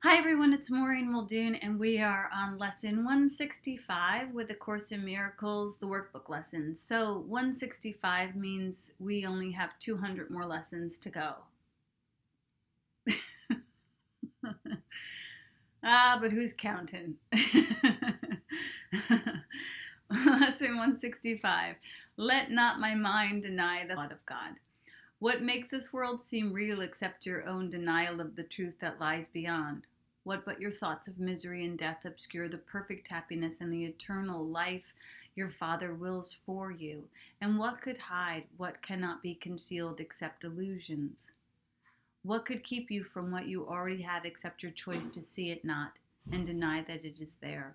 Hi everyone, it's Maureen Muldoon, and we are on lesson 165 with the Course in Miracles, the workbook lesson. So 165 means we only have 200 more lessons to go. But who's counting? Lesson 165. Let not my mind deny the thought of God. What makes this world seem real except your own denial of the truth that lies beyond? What but your thoughts of misery and death obscure the perfect happiness and the eternal life your Father wills for you? And what could hide what cannot be concealed except illusions? What could keep you from what you already have except your choice to see it not and deny that it is there?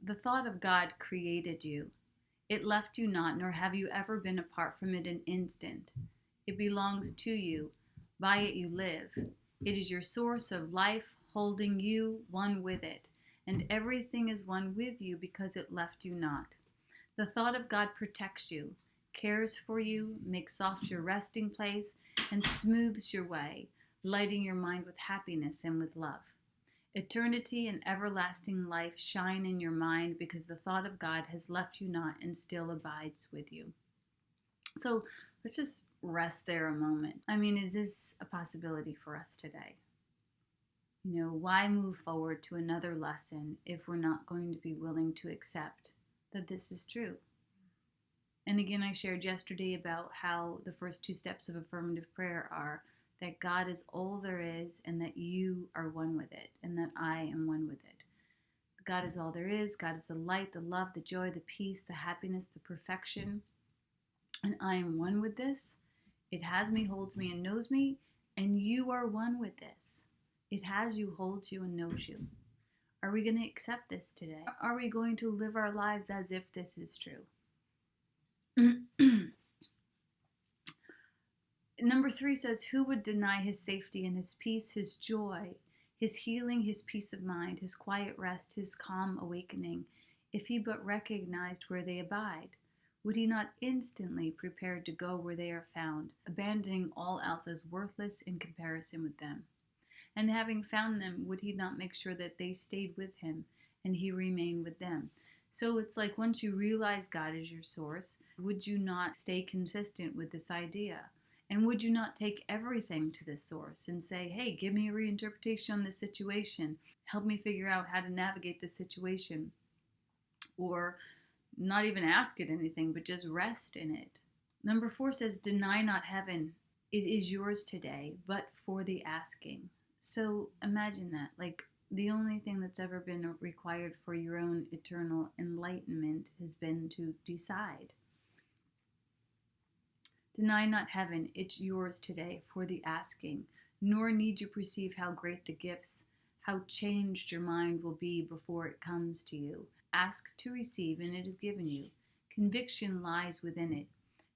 The thought of God created you. It left you not, nor have you ever been apart from it an instant. It belongs to you. By it you live. It is your source of life, holding you one with it. And everything is one with you because it left you not. The thought of God protects you, cares for you, makes soft your resting place, and smooths your way, lighting your mind with happiness and with love. Eternity and everlasting life shine in your mind because the thought of God has left you not and still abides with you. So let's just rest there a moment. Is this a possibility for us today? Why move forward to another lesson if we're not going to be willing to accept that this is true? And again, I shared yesterday about how the first two steps of affirmative prayer are that God is all there is and that you are one with it and that I am one with it. God is all there is. God is the light, the love, the joy, the peace, the happiness, the perfection. And I am one with this. It has me, holds me, and knows me. And you are one with this. It has you, holds you, and knows you. Are we going to accept this today? Are we going to live our lives as if this is true? Number 3 says, who would deny his safety and his peace, his joy, his healing, his peace of mind, his quiet rest, his calm awakening, if he but recognized where they abide? Would he not instantly prepare to go where they are found, abandoning all else as worthless in comparison with them? And having found them, would he not make sure that they stayed with him and he remained with them? So it's like once you realize God is your source, would you not stay consistent with this idea? And would you not take everything to this source and say, hey, give me a reinterpretation on this situation. Help me figure out how to navigate this situation. Or not even ask it anything, but just rest in it. Number 4 says, deny not heaven. It is yours today, but for the asking. So imagine that, like the only thing that's ever been required for your own eternal enlightenment has been to decide. Deny not heaven, it's yours today for the asking, nor need you perceive how great the gifts, how changed your mind will be before it comes to you. Ask to receive, and it is given you. Conviction lies within it.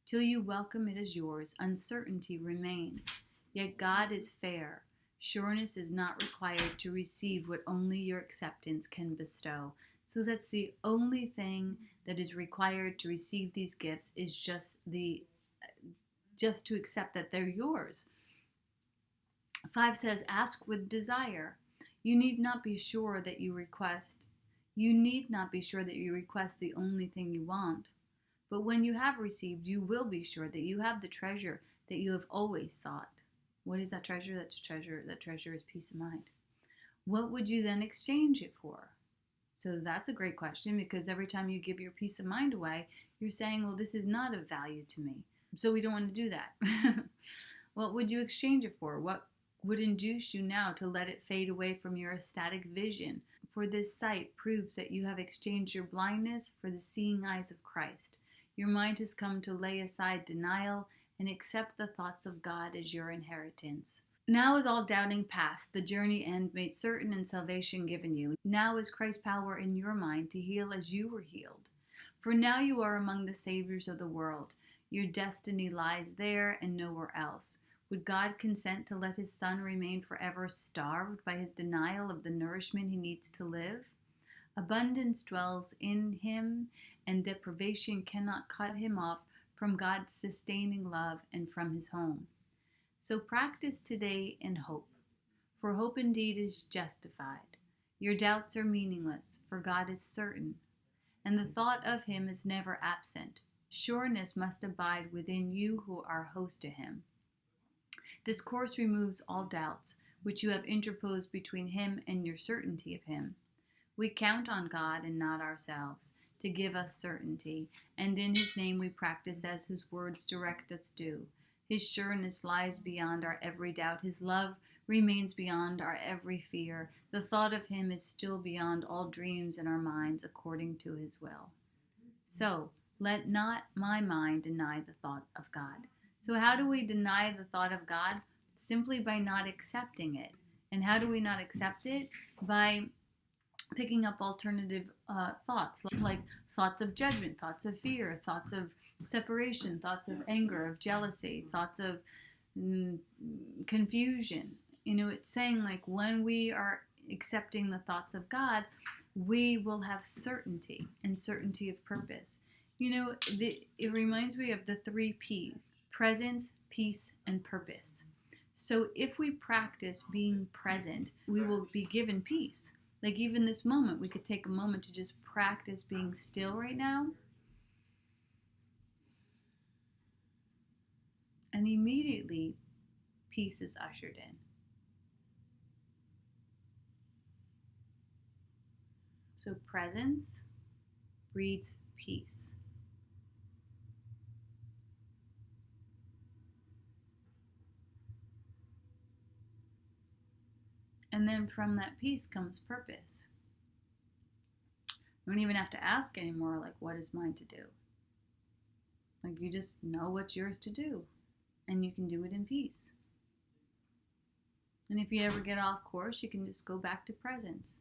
Till you welcome it as yours, uncertainty remains. Yet God is fair. Sureness is not required to receive what only your acceptance can bestow. So that's the only thing that is required to receive these gifts is just to accept that they're yours. 5 says, ask with desire. You need not be sure that you request the only thing you want. But when you have received, you will be sure that you have the treasure that you have always sought. What is that treasure? That treasure is peace of mind. What would you then exchange it for? So that's a great question, because every time you give your peace of mind away, you're saying, well, this is not of value to me. So we don't want to do that. What would you exchange it for? What would induce you now to let it fade away from your ecstatic vision? For this sight proves that you have exchanged your blindness for the seeing eyes of Christ. Your mind has come to lay aside denial and accept the thoughts of God as your inheritance. Now is all doubting past, the journey end made certain, and salvation given you. Now is Christ's power in your mind to heal as you were healed. For now you are among the saviors of the world. Your destiny lies there and nowhere else. Would God consent to let his son remain forever starved by his denial of the nourishment he needs to live? Abundance dwells in him, and deprivation cannot cut him off from God's sustaining love and from his home. So practice today in hope. For hope indeed is justified. Your doubts are meaningless, for God is certain, and the thought of him is never absent. Sureness must abide within you who are host to him. This course removes all doubts, which you have interposed between him and your certainty of him. We count on God and not ourselves to give us certainty, and in his name we practice as his words direct us do. His sureness lies beyond our every doubt. His love remains beyond our every fear. The thought of him is still beyond all dreams in our minds according to his will. So, let not my mind deny the thought of God. So how do we deny the thought of God? Simply by not accepting it. And how do we not accept it? By picking up alternative thoughts, like thoughts of judgment, thoughts of fear, thoughts of separation, thoughts of anger, of jealousy, thoughts of confusion. It's saying like when we are accepting the thoughts of God, we will have certainty and certainty of purpose. It reminds me of the 3 P's: presence, peace, and purpose. So if we practice being present, we will be given peace. Like even this moment, we could take a moment to just practice being still right now. And immediately, peace is ushered in. So presence breeds peace. And then from that peace comes purpose. You don't even have to ask anymore, like, what is mine to do? Like, you just know what's yours to do, and you can do it in peace. And if you ever get off course, you can just go back to presence.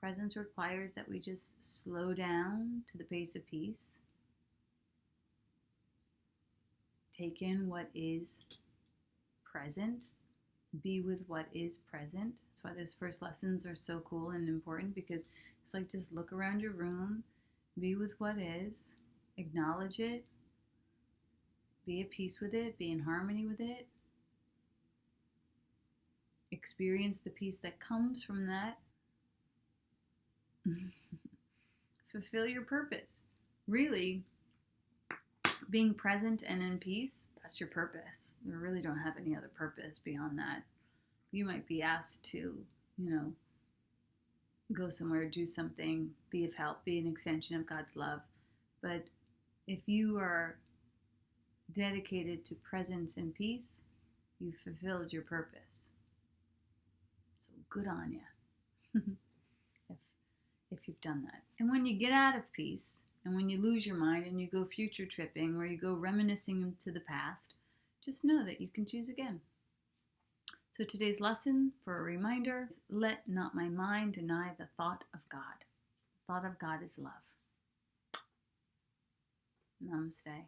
Presence requires that we just slow down to the pace of peace. Take in what is present. Be with what is present. That's why those first lessons are so cool and important, because it's like just look around your room, be with what is, acknowledge it, be at peace with it, be in harmony with it, experience the peace that comes from that. Fulfill your purpose. Really, being present and in peace, that's your purpose. You really don't have any other purpose beyond that. You might be asked to, go somewhere, do something, be of help, be an extension of God's love. But if you are dedicated to presence and peace, you've fulfilled your purpose. So good on you if you've done that. And when you get out of peace, and when you lose your mind and you go future tripping or you go reminiscing into the past, just know that you can choose again. So today's lesson, for a reminder, is let not my mind deny the thought of God. The thought of God is love. Namaste.